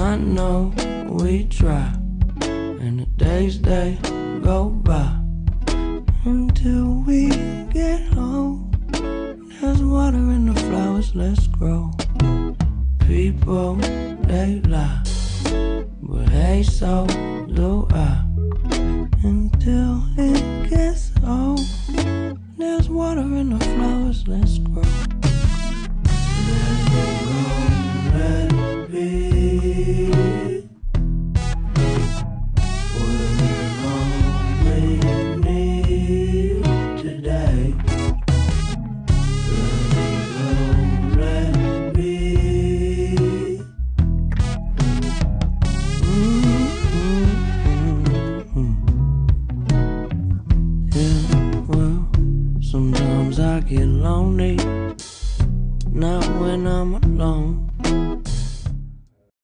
I know we try, and the days they go by until we get home. There's water in the flowers, let's grow. People, they lie, but hey, so do I. Until it gets old, there's water in the flowers, let's grow.